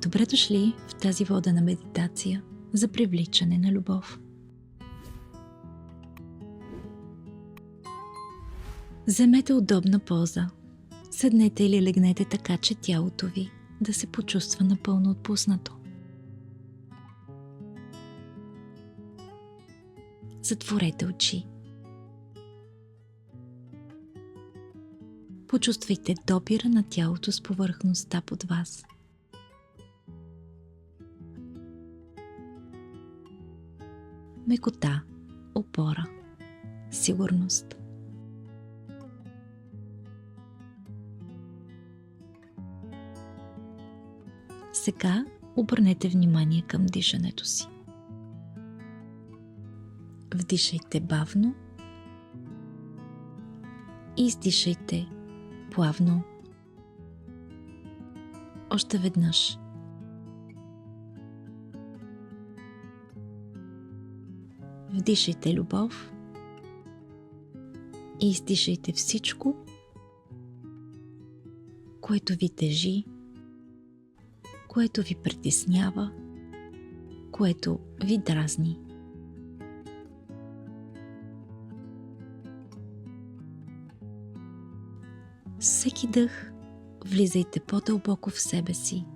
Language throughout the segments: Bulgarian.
Добре дошли в тази водена медитация за привличане на любов. Вземете удобна поза. Седнете или легнете така, че тялото ви да се почувства напълно отпуснато. Затворете очи. Почувствайте допира на тялото с повърхността под вас. Мекота, опора, сигурност. Сега обърнете внимание към дишането си. Вдишайте бавно и издишайте плавно. Още веднъж. Вдишайте любов и издишайте всичко, което ви тежи, което ви притеснява, което ви дразни. Всеки дъх влизайте по-дълбоко в себе си.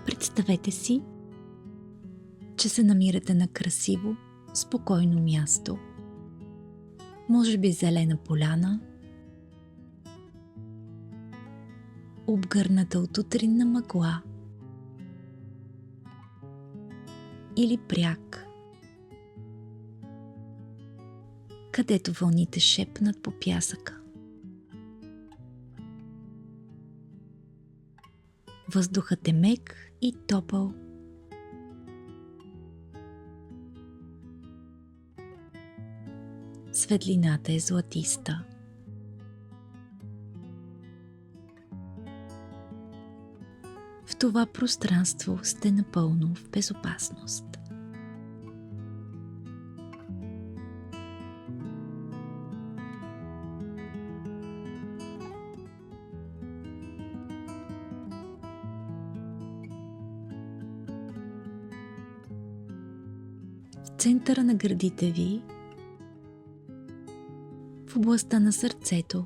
Представете си, че се намирате на красиво, спокойно място. Може би зелена поляна, обгърната от утринна мъгла, или бряг, където вълните шепнат по пясъка. Въздухът е мек и топъл. Светлината е златиста. В това пространство сте напълно в безопасност. В центъра на гърдите ви, в областта на сърцето,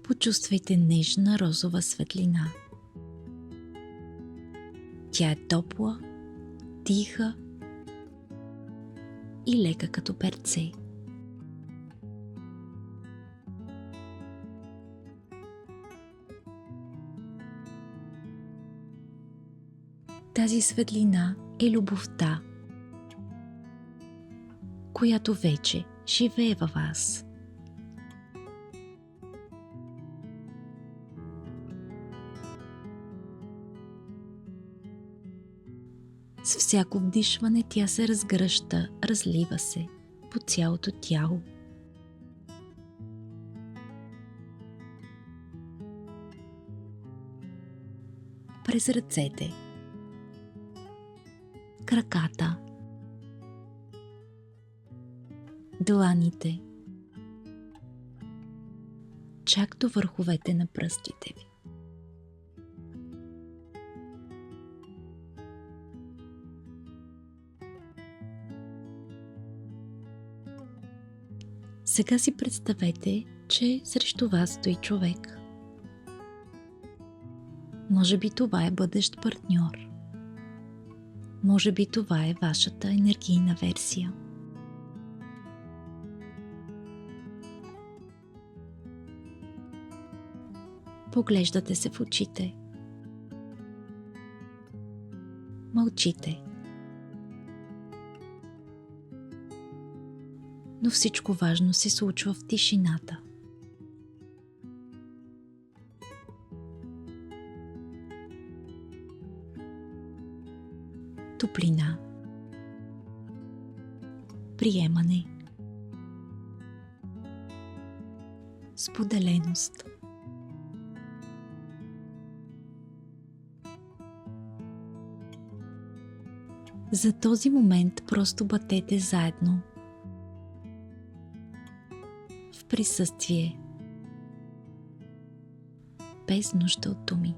почувствайте нежна розова светлина. Тя е топла, тиха и лека като перце. Тази светлина е любовта, която вече живее във вас. С всяко вдишване тя се разгръща, разлива се по цялото тяло. През ръцете, краката, дланите, чак до върховете на пръстите ви. Сега си представете, че срещу вас стои човек. Може би това е бъдещ партньор. Може би това е вашата енергийна версия. Поглеждате се в очите. Мълчите. Но всичко важно се случва в тишината. Топлина, приемане, споделеност. За този момент просто бъдете заедно. В присъствие. Без нужда от думи.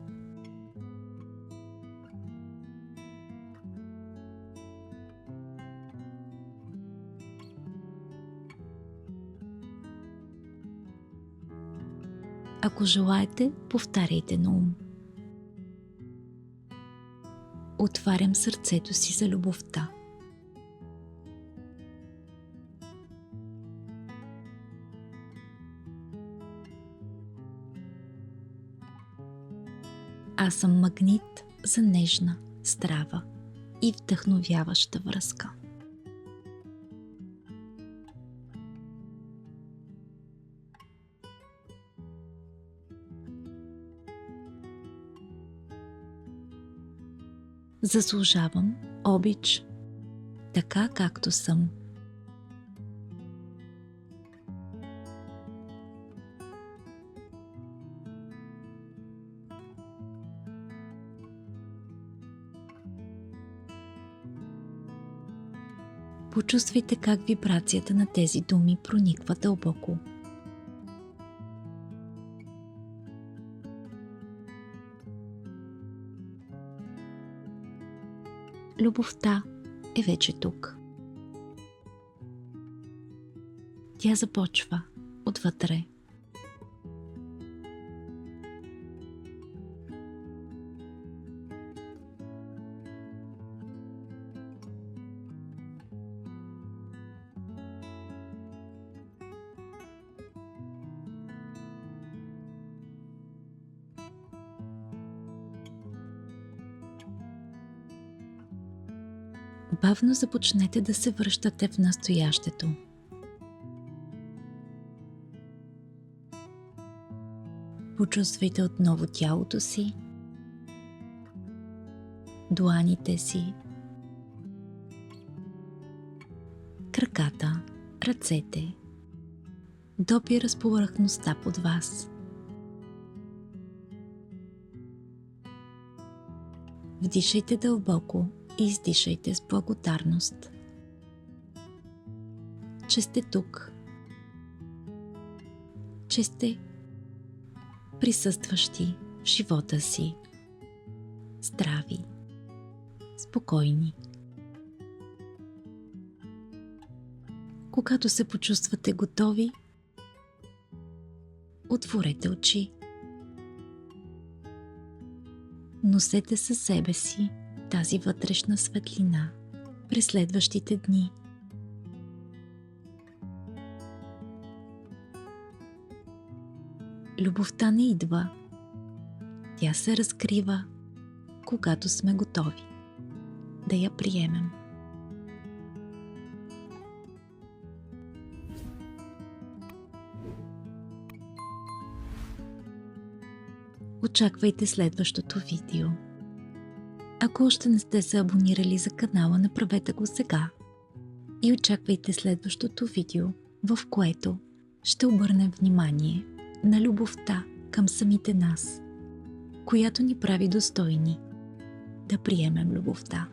Ако желаете, повтаряйте на ум. Отварям сърцето си за любовта. Аз съм магнит за нежна, здрава и вдъхновяваща връзка. Заслужавам обич, така както съм. Почувствайте как вибрацията на тези думи прониква дълбоко. Любовта е вече тук. Тя започва отвътре. Бавно започнете да се връщате в настоящето. Почувствайте отново тялото си, дланите си, краката, ръцете, допира с повърхността под вас. Вдишайте дълбоко и издишайте с благодарност, че сте тук, че сте присъстващи в живота си, здрави, спокойни. Когато се почувствате готови, отворете очи. Носете със себе си тази вътрешна светлина през следващите дни. Любовта не идва. Тя се разкрива, когато сме готови да я приемем. Очаквайте следващото видео. Ако още не сте се абонирали за канала, направете го сега. И очаквайте следващото видео, в което ще обърнем внимание на любовта към самите нас, която ни прави достойни да приемем любовта.